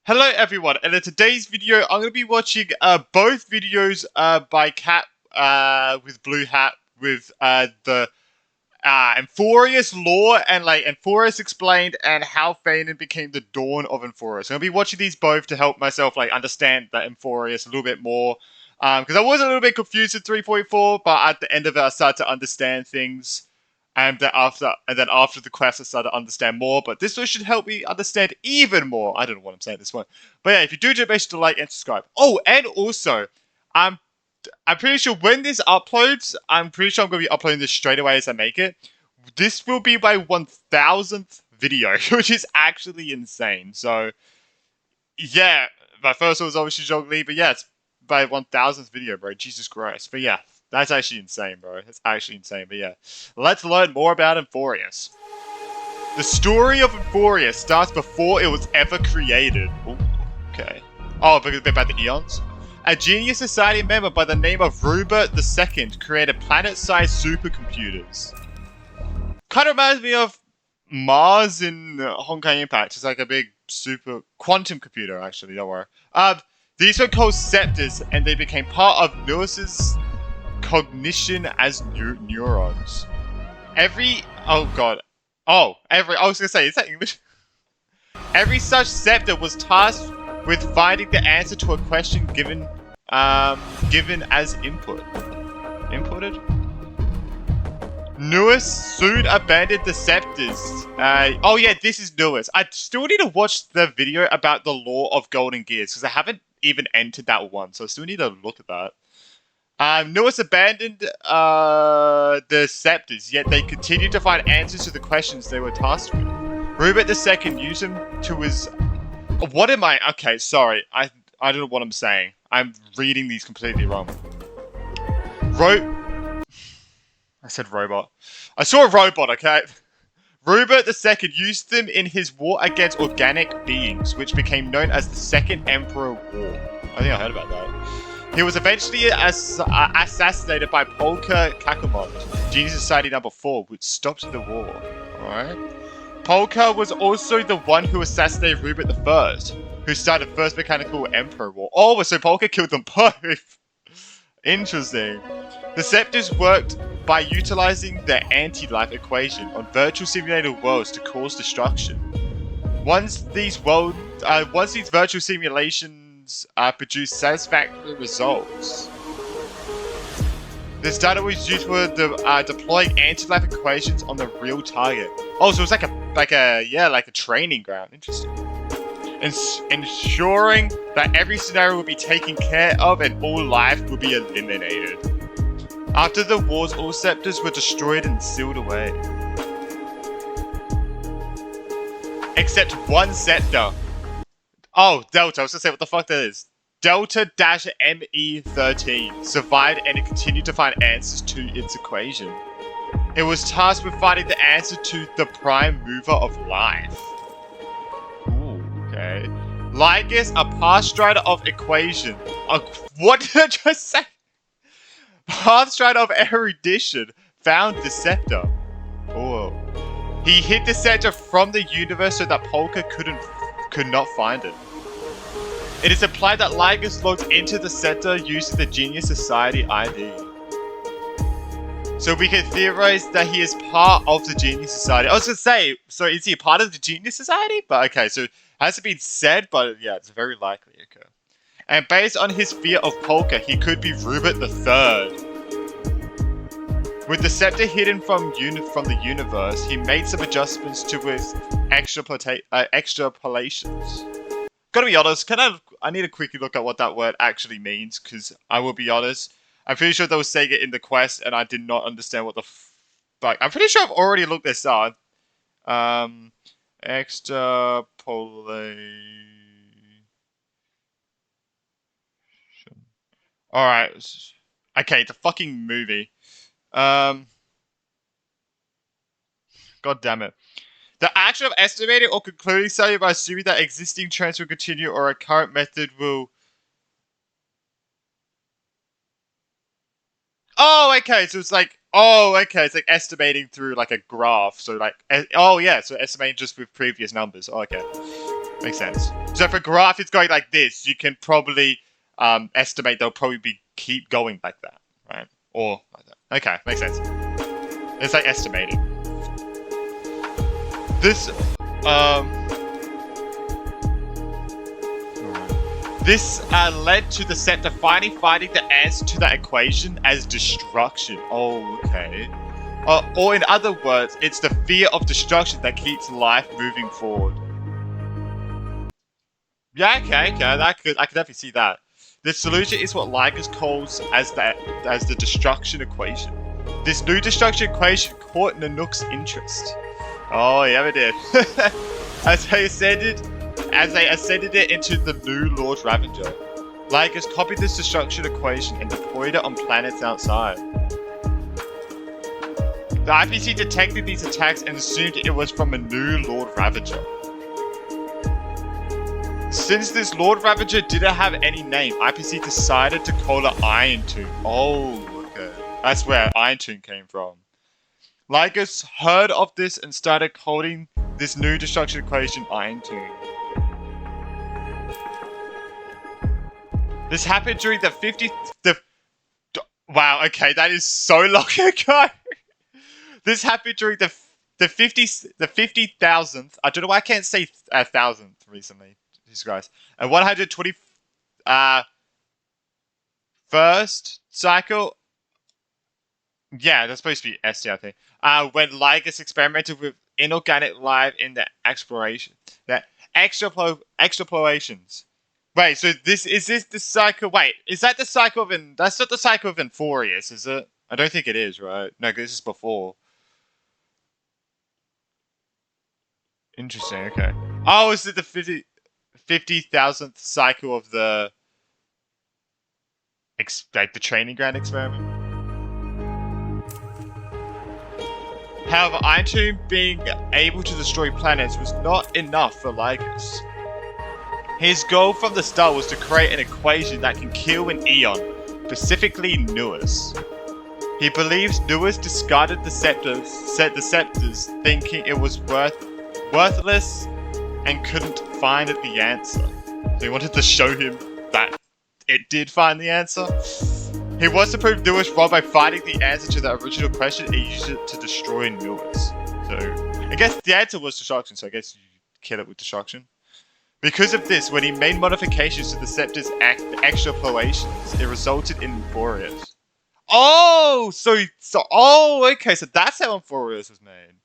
Hello everyone, and in today's video, I'm going to be watching both videos by Cat with Blue Hat with the Amphoreus lore and like Amphoreus explained and how Phainon became the dawn of Amphoreus. I'm going to be watching these both to help myself like understand the Amphoreus a little bit more because I was a little bit confused at 3.4, but at the end of it, I started to understand things. And then after the quest, I started to understand more. But this one should help me understand even more. I don't know what I'm saying at this one. But yeah, if you do enjoy, make sure to like and subscribe. Oh, and also, I'm pretty sure when this uploads, I'm pretty sure I'm going to be uploading this straight away as I make it. This will be my 1000th video, which is actually insane. So, yeah, my first one was obviously Zhongli, but yeah, it's my 1000th video, bro. Jesus Christ. But yeah. That's actually insane, bro. That's actually insane. But yeah, let's learn more about Amphoreus. The story of Amphoreus starts before it was ever created. Ooh, okay. Oh, because a bit about the Eons. A genius society member by the name of Rupert II created planet-sized supercomputers. Kind of reminds me of Mars in Honkai Impact. It's like a big super quantum computer, actually. Don't worry. These were called scepters, and they became part of Nuis's cognition as neurons. I was gonna say, is that English? Every such scepter was tasked with finding the answer to a question given as inputted. Nuis soon abandoned the scepters. Oh yeah, this is Nuis. I still need to watch the video about the lore of Golden Gears because I haven't even entered that one, so I still need to look at that. Nuis abandoned the scepters, yet they continued to find answers to the questions they were tasked with. Rupert II used them to his... What am I? Okay, sorry. I don't know what I'm saying. I'm reading these completely wrong. I said robot. I saw a robot, okay? Rupert II used them in his war against organic beings, which became known as the Second Emperor War. I think I heard about that. He was eventually assassinated by Polka Kakumon, Genius Society number 4, which stopped the war. Alright. Polka was also the one who assassinated Rupert I, who started the First Mechanical Emperor War. Oh, so Polka killed them both! Interesting. The scepters worked by utilizing the anti-life equation on virtual simulated worlds to cause destruction. Once these virtual simulations produce satisfactory results, this data was used for deploying anti-life equations on the real target. Oh, so it's like a training ground. Interesting. Ensuring that every scenario will be taken care of and all life will be eliminated. After the wars, all scepters were destroyed and sealed away. Except one scepter. Oh, Delta. I was gonna say what the fuck that is. Delta-ME13 survived and it continued to find answers to its equation. It was tasked with finding the answer to the prime mover of life. Ooh, okay. Lygus, a pathstrider of equation. What did I just say? Pathstrider of erudition found the scepter. Oh. He hid the scepter from the universe so that Polka could not find it. It is implied that Lygus logged into the scepter using the Genius Society ID. So we can theorize that he is part of the Genius Society. I was gonna say, so is he a part of the Genius Society? But okay, so it hasn't been said, but yeah, it's very likely, okay. And based on his fear of Polka, he could be Rupert III. With the scepter hidden from the universe, he made some adjustments to his extrapolations. Gotta be honest, I need to quickly look at what that word actually means, because I will be honest, I'm pretty sure they were saying it in the quest, and I did not understand what the fuck. I'm pretty sure I've already looked this up. Extrapolation. Alright. Okay, it's a fucking movie. God damn it. The action of estimating or concluding something by assuming that existing trends will continue or a current method will... Oh, okay, so it's like... Oh, okay, it's like estimating through like a graph. So like... Oh, yeah, so estimating just with previous numbers. Oh, okay. Makes sense. So if a graph is going like this, you can probably estimate they'll probably keep going like that, right? Or like that. Okay, makes sense. It's like estimating. This led to the Scepter finally finding the answer to that equation as destruction. Oh, okay. Or in other words, it's the fear of destruction that keeps life moving forward. Yeah, okay, I could definitely see that. The solution is what Ligus calls as the destruction equation. This new destruction equation caught Nanook's interest. Oh, yeah, it did. as they ascended it into the new Lord Ravager. Ligus copied this destruction equation and deployed it on planets outside. The IPC detected these attacks and assumed it was from a new Lord Ravager. Since this Lord Ravager didn't have any name, IPC decided to call it Iron Tomb. Oh, okay. That's where Iron Tomb came from. Ligus heard of this and started calling this new destruction equation Iron Tomb. This happened during wow, okay, that is so long ago. This happened during the 50,000th. I don't know why I can't say 1,000th recently. Jesus Christ. And 120 first cycle. Yeah, that's supposed to be ST, I think. When Ligus experimented with inorganic life in the explorations. Wait, so is this the cycle? Wait, is that the cycle of that's not the cycle of Amphoreus, is it? I don't think it is, right? No, because this is before. Interesting, okay. Oh, is it the 50,000th cycle of the the training ground experiment? However, Iron Tomb being able to destroy planets was not enough for Ligus. His goal from the start was to create an equation that can kill an Eon, specifically Nuus. He believes Nuus discarded the scepters, thinking it was worthless and couldn't find the answer. So he wanted to show him that it did find the answer. He wants to prove Nuus wrong by finding the answer to the original question and use it to destroy Nuus. So I guess the answer was destruction, so I guess you kill it with destruction. Because of this, when he made modifications to the Scepter's extrapolations, it resulted in Amphoreus. Oh, okay, so that's how Amphoreus was made.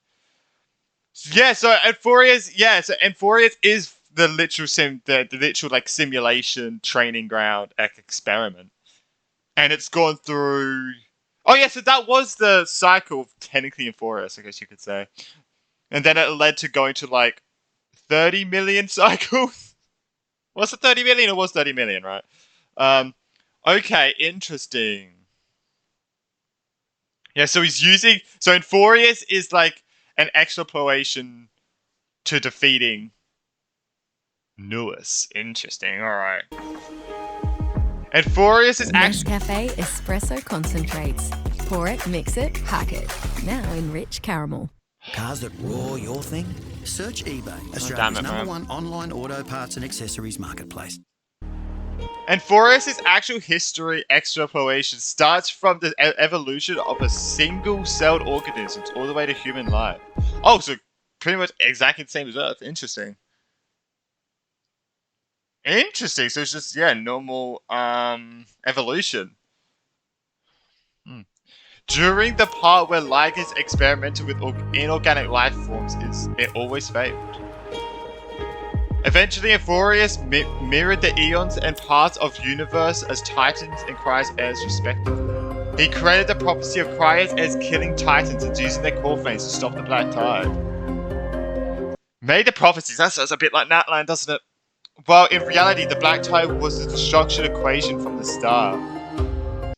Yeah, so Amphoreus is the literal like simulation training ground experiment, and it's gone through. Oh yeah, so that was the cycle of technically Amphoreus, I guess you could say, and then it led to going to like 30 million cycles. Was it 30 million? It was 30 million, right? Okay, interesting. Yeah, so Amphoreus is like an extrapolation to defeating Nuus. Interesting, alright. Amphoreus is actually Nescafe Espresso Concentrates. Pour it, mix it, pack it. Now in rich caramel. Cars that roar your thing? Search eBay, Australia's #1 online auto parts and accessories marketplace. Amphoreus' actual history extrapolation starts from the evolution of a single-celled organisms all the way to human life. Oh, so pretty much exactly the same as Earth. Interesting. Interesting. So it's just, yeah, normal evolution. During the part where Ligus experimented with inorganic life forms, it always failed. Eventually, Amphoreus mirrored the Eons and parts of universe as Titans and Cryos respectively. He created the prophecy of Cryos as killing Titans and using their core flames to stop the Black Tide. Made the prophecies, that sounds a bit like Natlan, doesn't it? Well, in reality, the Black Tide was the destruction equation from the start.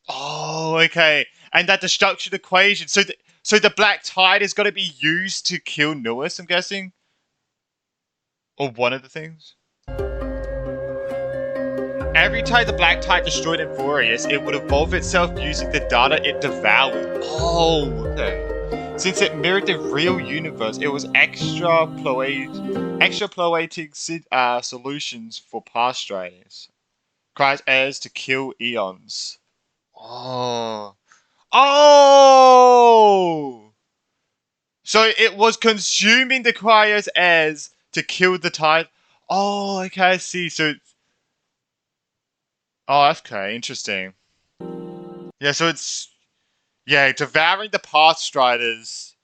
Oh, okay. And that destruction equation, so the Black Tide is going to be used to kill Nuus, I'm guessing? Or one of the things? Every time the Black Tide destroyed Amphoreus, it would evolve itself using the data it devoured. Oh, okay. Since it mirrored the real universe, it was extrapolating solutions for past writings. Cries heirs to kill eons. Oh. Oh! So it was consuming the Cryo's heirs to kill the tide. Oh, okay, I see. So, oh, okay, interesting. Yeah, so it's devouring the past striders,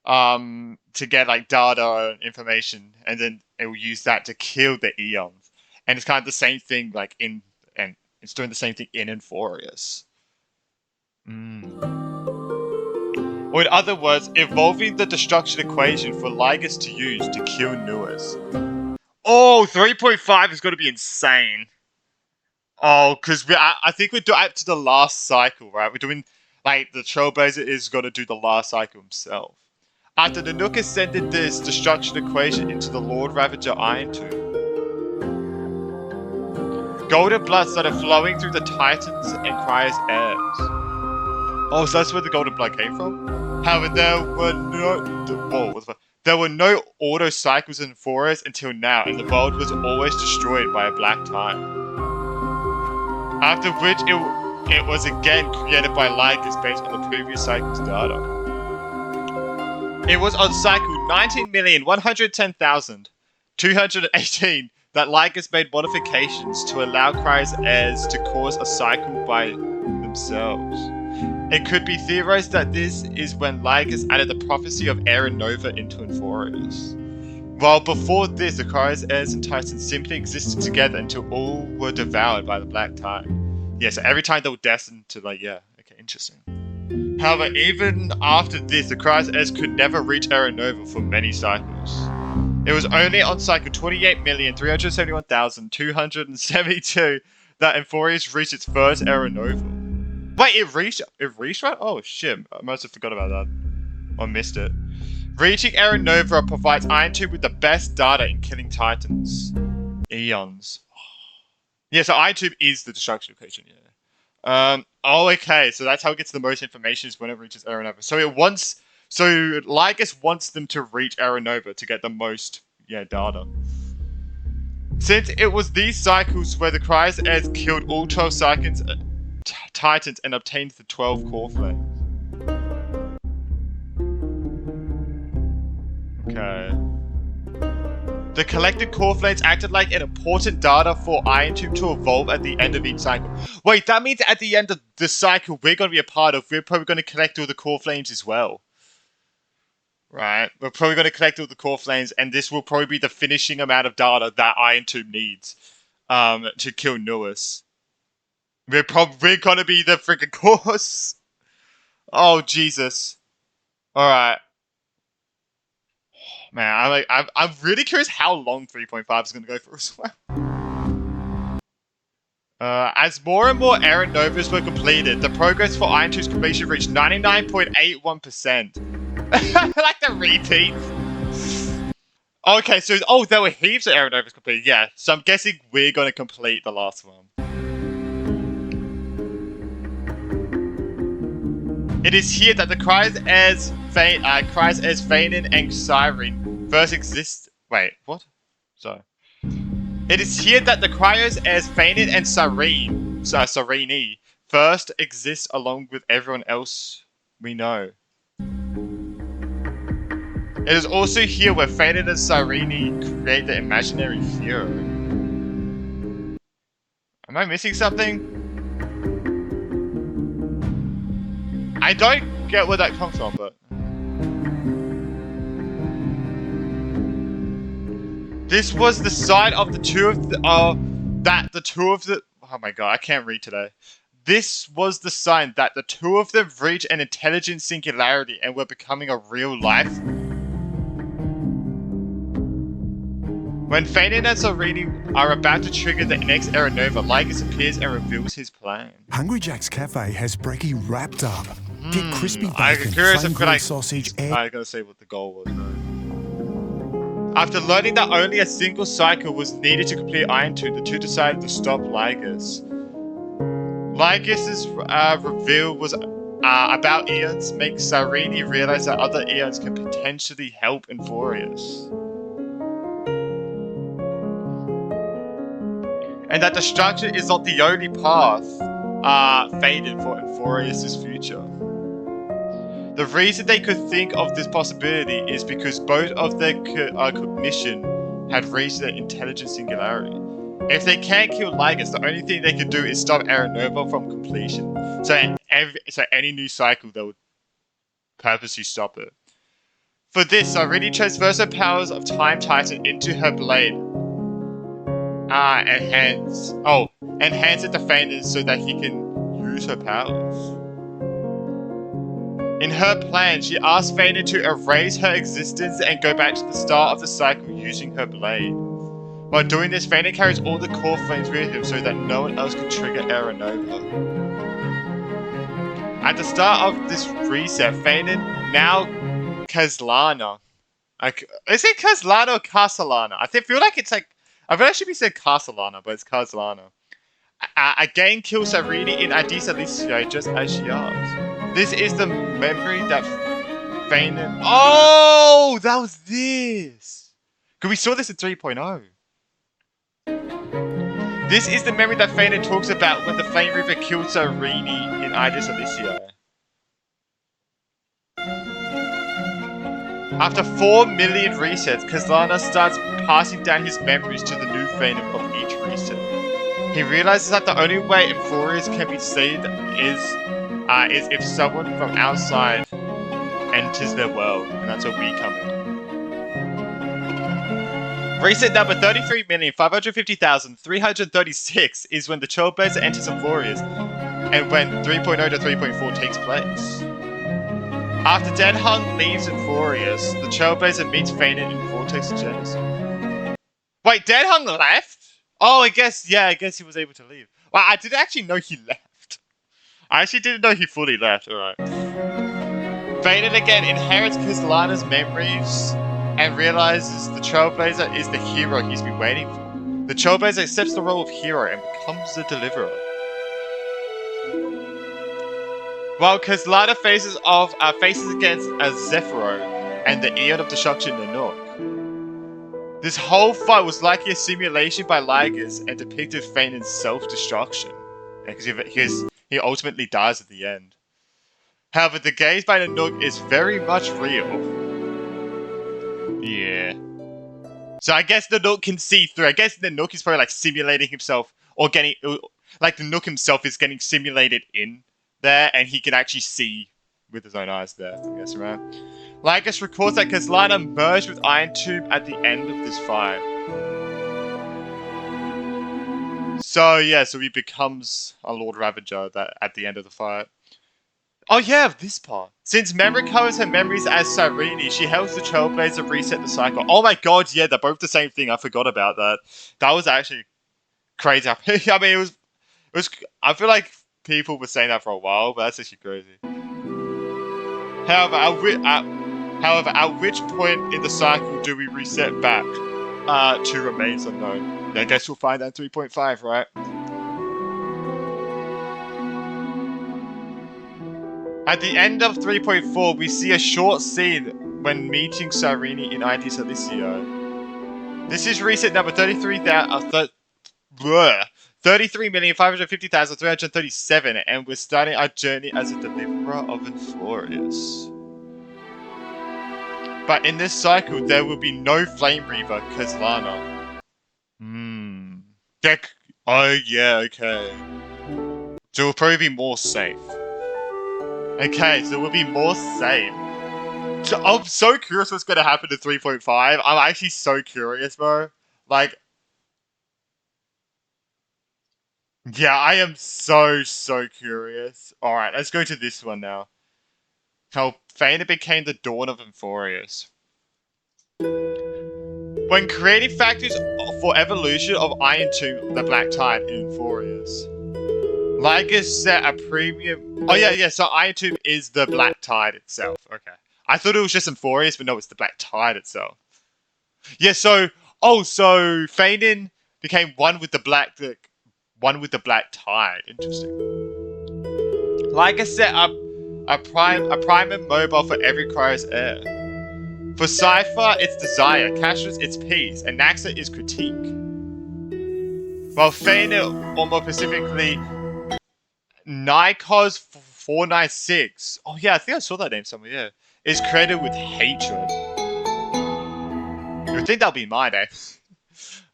to get like data and information, and then it will use that to kill the eons. And it's kind of the same thing, like and it's doing the same thing in Amphoreus. Or in other words, evolving the destruction equation for Ligus to use to kill Nuas. Oh, 3.5 is going to be insane. Oh, because I think we're up to the last cycle, right? We're doing, like, the Trailblazer is going to do the last cycle himself. After Nanook ascended this destruction equation into the Lord Ravager Iron Tomb, golden blood started flowing through the Titans and Cryo's heirs. Oh, so that's where the golden blood came from? However, there were no auto cycles in Amphoreus until now, and the world was always destroyed by a black tide. After which it was again created by Ligus based on the previous cycle's data. It was on cycle 19,110,218 that Ligus made modifications to allow Cryo's heirs to cause a cycle by themselves. It could be theorized that this is when Ligus added the prophecy of Aaron Nova into Amphoreus. While before this, the Cryo's heirs and Titans simply existed together until all were devoured by the Black Tide. Yeah, so every time they were destined to, like, yeah, okay, interesting. However, even after this, the Cryo's heirs could never reach Aaron Nova for many cycles. It was only on cycle 28,371,272 that Amphoreus reached its first Aaron Nova. Wait, it reached, right? Oh shit, I must have forgot about that. Or missed it. Reaching Aaron Nova provides Iron Tube with the best data in killing Titans. Eons. Yeah, so Iron Tube is the destruction equation, yeah. Oh, okay, so that's how it gets the most information is when it reaches Aaron Nova. So Ligus wants them to reach Aaron Nova to get the most, data. Since it was these cycles where the Cryo's heirs killed all 12 Titans and obtained the 12 core flames. Okay. The collected core flames acted like an important data for Iron Tube to evolve at the end of each cycle. Wait, that means at the end of the cycle we're going to be a part of, we're probably going to collect all the core flames as well. Right? We're probably going to collect all the core flames, and this will probably be the finishing amount of data that Iron Tube needs to kill Nuas. We're gonna be the freaking course. Oh Jesus! All right, man. I'm really curious how long 3.5 is gonna go for as well. As more and more Aaron Novas were completed, the progress for Iron Tube's completion reached 99.81%. Like the repeat. Okay, so there were heaps of Aaron Novas completed. Yeah, so I'm guessing we're gonna complete the last one. It is here that the Cryo's heirs Phainon and Cyrene first exist. Wait, what? Sorry. It is here that the Cryo's heirs Phainon and Cyrene first exist along with everyone else we know. It is also here where Phainon and Cyrene create the imaginary hero. Am I missing something? I don't get where that comes from, but this was the site of the two of the oh my god, I can't read today. This was the sign that the two of them reached an intelligent singularity and were becoming a real life. When Phainon and Cyrene are about to trigger the next Aaron Nova, Ligus appears and reveals his plan. Hungry Jack's Cafe has brekkie wrapped up. Get crispy bacon, flame-grilled sausage, and... I gotta say what the goal was, though. After learning that only a single cycle was needed to complete Iron Tube, the two decided to stop Ligus. Ligus's reveal was about Eons makes Cyrene realize that other Eons can potentially help Amphoreus. And that destruction is not the only path fated for Amphoreus' future. The reason they could think of this possibility is because both of their cognition had reached their intelligent singularity. If they can't kill Lygus, the only thing they could do is stop Aranova from completion. So any new cycle, they would purposely stop it. For this, Cyrene transfers her powers of Time Titan into her blade. Enhance it to Phainon so that he can use her powers. In her plan, she asks Phainon to erase her existence and go back to the start of the cycle using her blade. By doing this, Phainon carries all the core flames with him so that no one else can trigger Aranova. At the start of this reset, Phainon, now Kazlana. Is it Kazlana or Castellana? I feel like it's like, I feel like it should be said Castellana, but it's Kazlana. Again kills Cyrene in Addis Alicia just as she asked. This is the memory that Phainon... Oh! That was this! Because we saw this in 3.0. This is the memory that Phainon talks about when the Flame Reaver killed Cyrene in Addis Alicia. After 4 million resets, Kazlana starts passing down his memories to the new Phainon of each reset. He realizes that the only way Amphoreus can be saved is if someone from outside enters their world, and that's where we come in. Reset number 33,550,336 is when the Trailblazer enters Amphoreus, and when 3.0 to 3.4 takes place. After Deadhung leaves Amphoreus, the Trailblazer meets Phainon in Vortex Genesis. Wait, Deadhung left? Oh, I guess he was able to leave. Well, I didn't actually know he left. I actually didn't know he fully left, alright. Phainon again inherits Kazlana's memories and realizes the Trailblazer is the hero he's been waiting for. The Trailblazer accepts the role of hero and becomes the deliverer. While Kazlana faces against Zephyro and the Eon of Destruction Nanook. This whole fight was likely a simulation by Lygus and depicted Phainon's self-destruction. Because he ultimately dies at the end. However, the gaze by Nanook is very much real. Yeah. So I guess Nanook can see through. I guess Nanook is probably like simulating himself, or getting, like Nanook himself is getting simulated in there, and he can actually see with his own eyes there, I guess, right? Lygus records that Kazlana merged with Iron Tube at the end of this fight. So yeah, so he becomes a Lord Ravager at the end of the fight. Oh yeah, this part. Since Memory covers her memories as Cyrene, she helps the Trailblazer reset the cycle. Oh my god, yeah, they're both the same thing. I forgot about that. That was actually crazy. I mean, it was. I feel like people were saying that for a while, but that's actually crazy. However, at which point in the cycle do we reset back? To remains unknown. I guess we'll find that 3.5, right? At the end of 3.4, we see a short scene when meeting Cyrene in Addis Alicia. This is reset number 33,550,337, and we're starting our journey as a deliverer of Amphoreus. But in this cycle, there will be no Flame Reaver, Kazlana. Oh yeah, okay. So we'll probably be more safe. Okay, so we'll be more safe. So I'm so curious what's gonna happen to 3.5. I'm actually so curious, bro. Like, yeah, I am so curious. Alright, let's go to this one now. How Phainon became the Dawn of Amphoreus. When creating factors for evolution of Iron Tomb, the Black Tide in Amphoreus. Lygus set a premium... Oh yeah, so Iron Tomb is the Black Tide itself. Okay. I thought it was just Amphoreus, but no, it's the Black Tide itself. Yeah, so... Oh, so Phainon became one with the Black Tide. Interesting. Lygus set up A prime and mobile for every Cryos heir. For Cypher, it's desire, Cassius, it's peace, and Naxa is critique. While Phainon, or more specifically, Nikos 496. Oh yeah, I think I saw that name somewhere, yeah. Is created with hatred. You would think that'll be my name.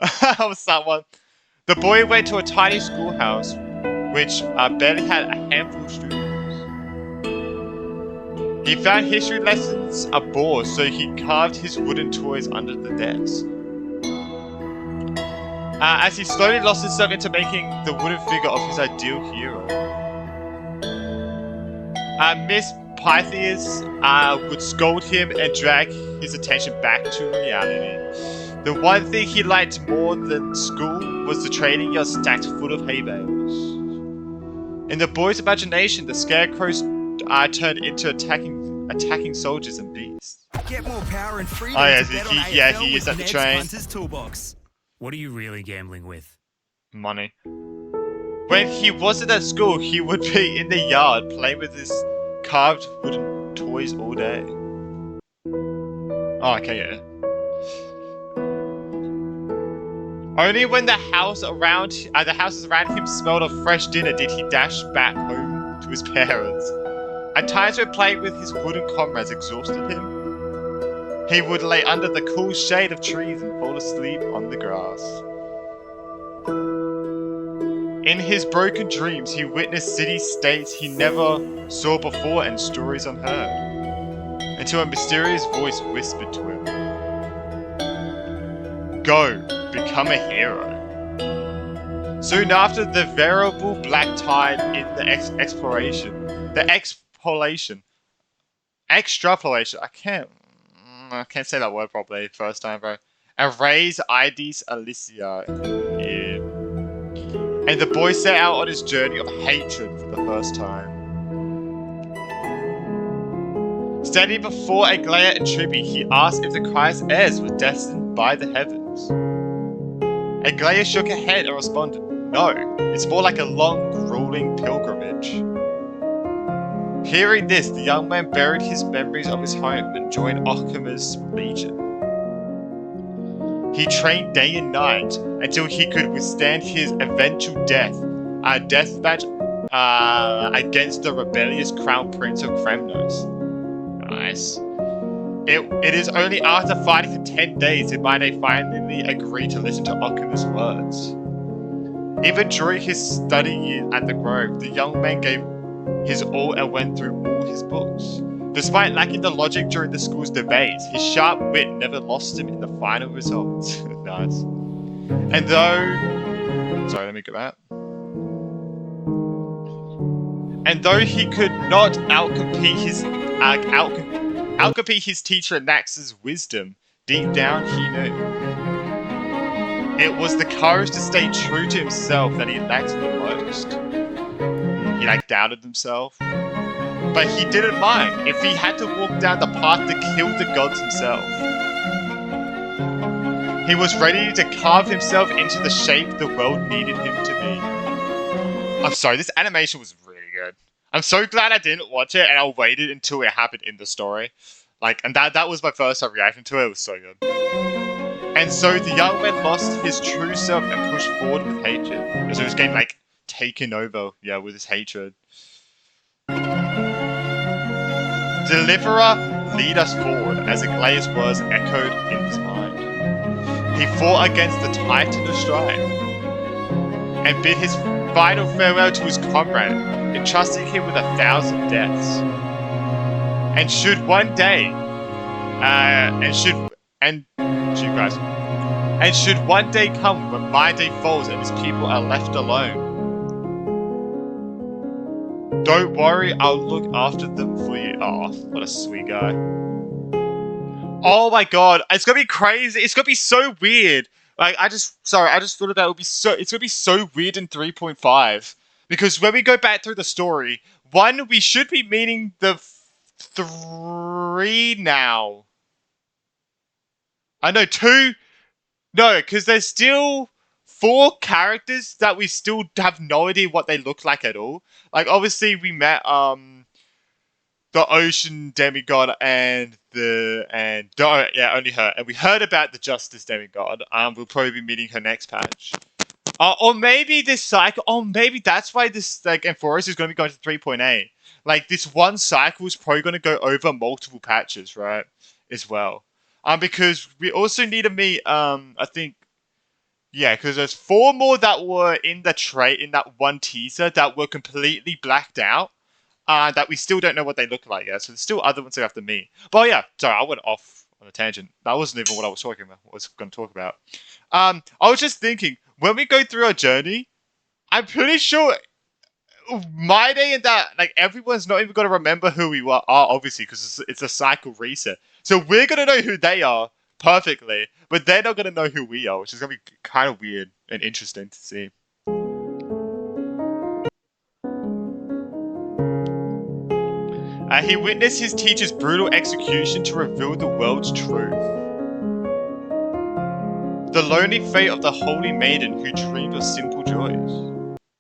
I was that one. The boy went to a tiny schoolhouse, which barely had a handful of students. He found history lessons a bore, so he carved his wooden toys under the desk. As he slowly lost himself into making the wooden figure of his ideal hero. Miss Pythias would scold him and drag his attention back to reality. The one thing he liked more than school was the training yard stacked full of hay bales. In the boy's imagination, the scarecrows turned into attacking soldiers and beasts. Get more power and freedom. Oh yeah, he used that to train. Toolbox. What are you really gambling with? Money. When he wasn't at school, he would be in the yard playing with his carved wooden toys all day. Oh, okay, yeah. Only when the houses around him smelled of fresh dinner did he dash back home to his parents. At times when playing with his wooden comrades exhausted him, he would lay under the cool shade of trees and fall asleep on the grass. In his broken dreams, he witnessed city-states he never saw before and stories unheard, until a mysterious voice whispered to him, "Go, become a hero." Soon after, the veritable black tide in the extrapolation. I can't say that word properly first time, bro. Erase Idis Alicia. Yeah. And the boy set out on his journey of hatred for the first time. Standing before Aglaia and Tribby, he asked if the Christ heirs were destined by the heavens. Aglaia shook her head and responded, "No, it's more like a long, grueling pilgrimage." Hearing this, the young man buried his memories of his home and joined Okama's legion. He trained day and night until he could withstand his eventual death match against the rebellious Crown Prince of Kremnos. Nice. It is only after fighting for 10 days that Mine finally agreed to listen to Okama's words. Even during his study years at the Grove, the young man gave his all and went through all his books. Despite lacking the logic during the school's debates, his sharp wit never lost him in the final results. Nice. And though... Sorry, let me go back. And though he could not outcompete his teacher Nax's wisdom, deep down he knew. It was the courage to stay true to himself that he lacked the most. He doubted himself. But he didn't mind if he had to walk down the path to kill the gods himself. He was ready to carve himself into the shape the world needed him to be. I'm sorry, this animation was really good. I'm so glad I didn't watch it and I waited until it happened in the story. And that was my first time reacting to it. It was so good. And so the young man lost his true self and pushed forward with hatred. So he was getting taken over, with his hatred. Deliverer, lead us forward, as Aglaia's words echoed in his mind. He fought against the Titan of Strife and bid his final farewell to his comrade, entrusting him with 1,000 deaths. And should one day, should one day come when my day falls and his people are left alone, don't worry, I'll look after them for you. Oh, what a sweet guy. Oh my god, it's gonna be crazy. It's gonna be so weird. I just thought about it's gonna be so weird in 3.5. Because when we go back through the story, 1, we should be meeting the 3 now. I know 2, no, because there's still 4 characters that we still have no idea what they look like at all. Obviously we met, the ocean demigod and only her. And we heard about the justice demigod. We'll probably be meeting her next patch. Or maybe this cycle. Oh, maybe that's why this like Amphoreus is going to be going to 3.8. Like this one cycle is probably going to go over multiple patches, right? As well. Because we also need to meet. I think. Yeah, because there's 4 more that were in the trait in that one teaser that were completely blacked out. That we still don't know what they look like yet. So there's still other ones that have to meet. But yeah, sorry, I went off on a tangent. That wasn't even what I was talking about. I was going to talk about. I was just thinking, when we go through our journey, I'm pretty sure my day and that, like, everyone's not even going to remember who we are, obviously, because it's a cycle reset. So we're going to know who they are perfectly, but they're not going to know who we are, which is going to be kind of weird and interesting to see. He witnessed his teacher's brutal execution to reveal the world's truth. The lonely fate of the holy maiden who dreamed of simple joys.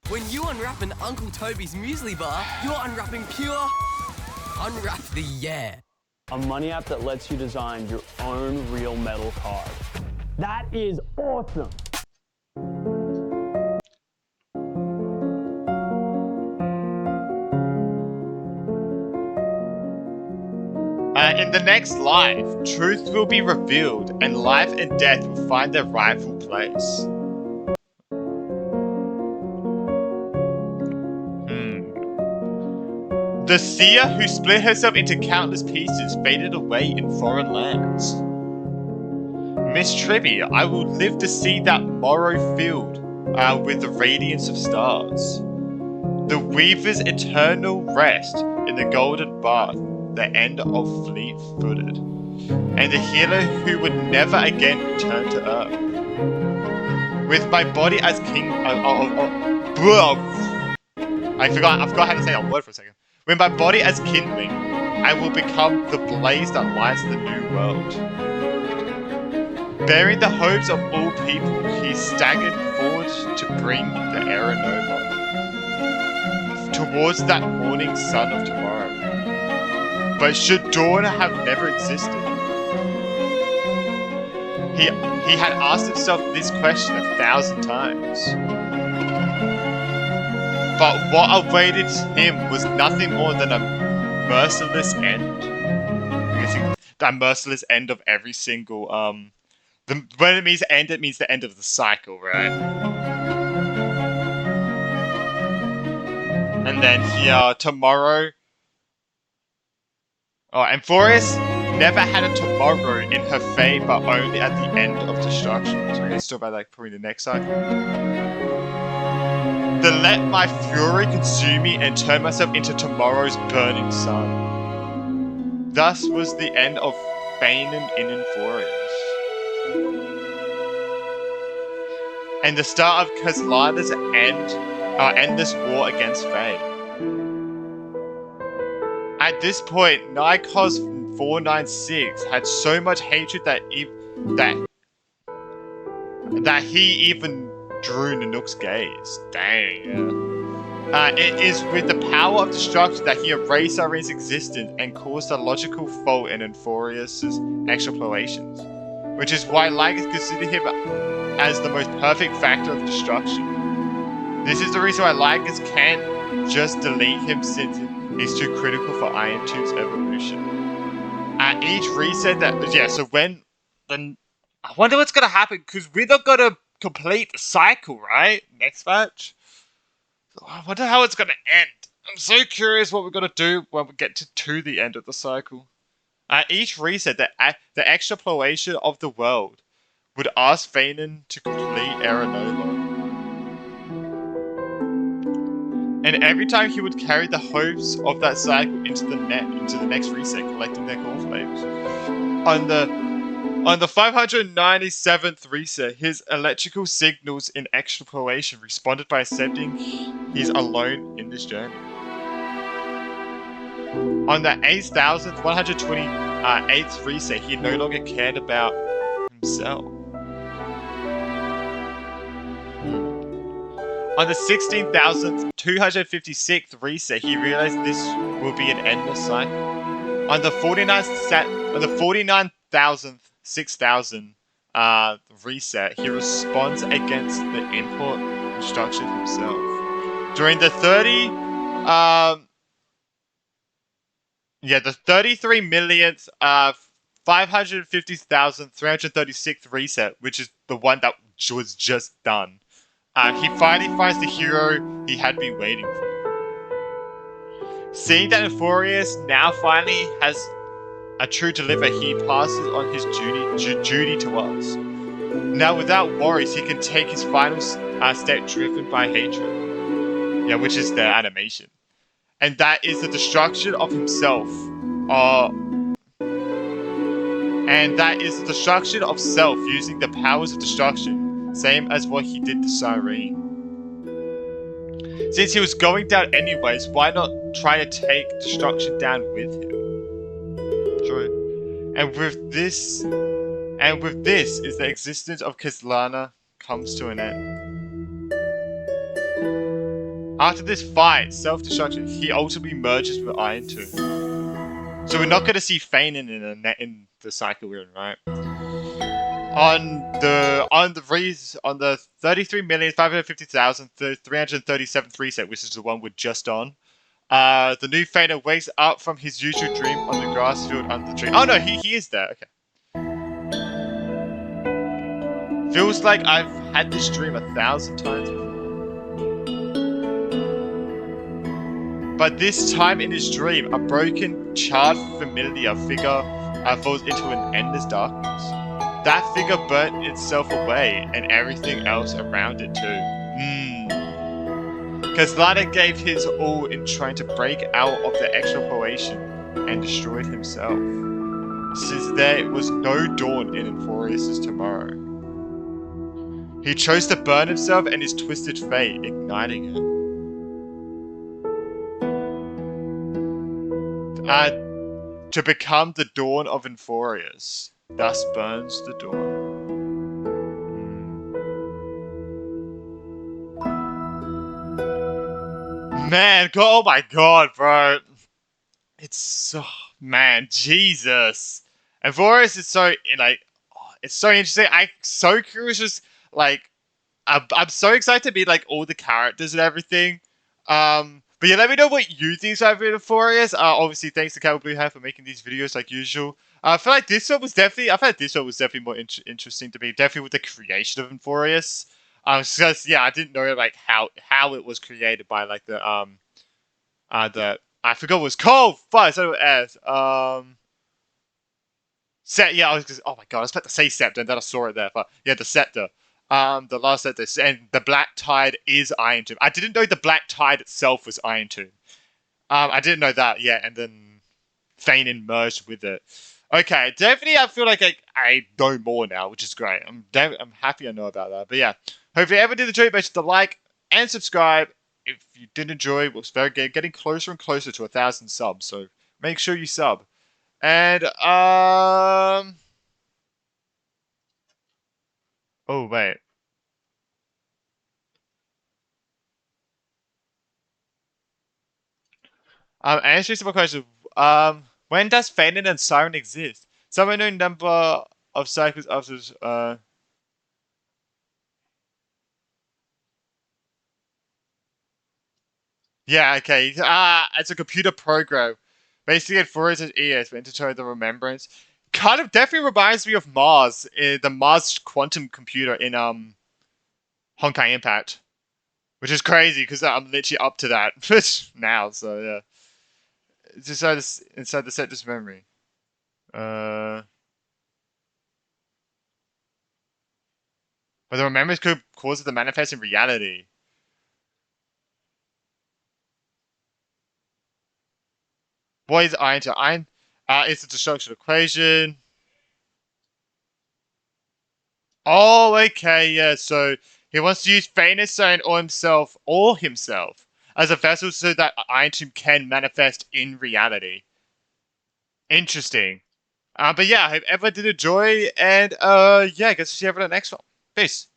When you unwrap an Uncle Toby's muesli bar, you're unwrapping pure... Unwrap the yeah. A money app that lets you design your own real metal card. That is awesome! In the next life, truth will be revealed and life and death will find their rightful place. The seer who split herself into countless pieces faded away in foreign lands. Miss Tribby, I will live to see that morrow filled with the radiance of stars. The weaver's eternal rest in the golden bath, the end of fleet-footed, and the healer who would never again return to earth. With my body as king, I forgot how to say that word for a second. With my body as kindling, I will become the blaze that lights the new world. Bearing the hopes of all people, he staggered forward to bring the Aeronoma towards that morning sun of tomorrow. But should dawn have never existed? He had asked himself this question 1,000 times. But what awaited him was nothing more than a merciless end. I'm guessing that merciless end of every single when it means end, it means the end of the cycle, right? And then here, tomorrow. Oh, Amphoreus never had a tomorrow in her fate, but only at the end of destruction. So we're going to talk about that probably the next cycle. Then let my fury consume me and turn myself into tomorrow's burning sun. Thus was the end of Phainon in Amphoreus. And the start of Caslada's endless war against fate. At this point, Nikos 496 had so much hatred that he even drew Nanook's gaze. Dang, yeah. It is with the power of destruction that he erased Irene's existence and caused a logical fault in Amphoreus' extrapolations, which is why Lycus considered him as the most perfect factor of destruction. This is the reason why Lycus can't just delete him since he's too critical for Iron 2's evolution. At each reset so then I wonder what's gonna happen, because we're not gonna complete the cycle, right? Next match. So I wonder how it's gonna end. I'm so curious what we're gonna do when we get to the end of the cycle. At each reset, the extrapolation of the world would ask Phainon to complete Aeronoma. And every time he would carry the hopes of that cycle into the next reset, collecting their core flames. On the 597th reset, his electrical signals in extrapolation responded by accepting he's alone in this journey. On the 8,128th reset, he no longer cared about himself. On the 16,256th reset, he realized this will be an endless cycle. On the 49,000th, 6,000 reset, he responds against the input instruction himself. During the 33 millionth 550,336th reset, which is the one that was just done. He finally finds the hero he had been waiting for. Seeing that Amphoreus now finally has a true deliver, he passes on his duty to us. Now, without worries, he can take his final step driven by hatred. Yeah, which is the animation. And that is the destruction of himself. And that is the destruction of self using the powers of destruction. Same as what he did to Cyrene. Since he was going down anyways, why not try to take destruction down with him? True. And with this is the existence of Kislana comes to an end. After this fight, self-destruction, he ultimately merges with Iron Tomb. So we're not going to see Phainon in the cycle we're in, right? On the 33,550,337th reset, which is the one we're just on, the new Phainon wakes up from his usual dream on the grass field under the tree. Oh no, he is there. Okay. Feels like I've had this dream 1,000 times before. But this time in his dream, a broken, charred familiar figure falls into an endless darkness. That figure burnt itself away, and everything else around it too. Kislana gave his all in trying to break out of the extrapolation and destroyed himself. Since there was no dawn in Amphoreus' tomorrow. He chose to burn himself and his twisted fate, igniting it. To become the dawn of Amphoreus, thus burns the dawn. Man, oh my god, bro. It's so, man, Jesus. Amphoreus is so, like, it's so interesting. I'm so curious, just, like, I'm so excited to meet, like, all the characters and everything. But yeah, let me know what you think of Amphoreus. Obviously, thanks to Cowboy Blue Hair for making these videos like usual. I feel like this one was definitely, more interesting to me. Definitely with the creation of Amphoreus. Because yeah, I didn't know like how it was created by like the I forgot what it was called. Fuck, so as set. Yeah, oh my god, I was about to say scepter, and then I saw it there. But yeah, the scepter. The last scepter, and the Black Tide is Iron Tomb. I didn't know the Black Tide itself was Iron Tomb. I didn't know that yet, and then Phainon merged with it. Okay, definitely I feel like I know more now, which is great. I'm happy I know about that. But yeah, hope you ever did enjoy it, make sure to like and subscribe. If you did enjoy, we're getting closer and closer to 1,000 subs, so make sure you sub. And oh wait. Answering some more questions. When does Phainon and Siren exist? Some unknown number of cycles after. Yeah, okay. It's a computer program. Basically, it forwards its ears meant to show the remembrance. Kind of definitely reminds me of Mars, the Mars quantum computer in Honkai Impact, which is crazy because I'm literally up to that now. So yeah. It's inside the set disk memory. But the remembrance could cause it to manifest in reality. What is iron to iron? It's a destruction equation. Oh, okay, yeah. So he wants to use Phainon or himself as a vessel so that Iron Tomb can manifest in reality. Interesting. But yeah, I hope everyone did enjoy, and yeah, I guess we'll see you over the next one. Peace.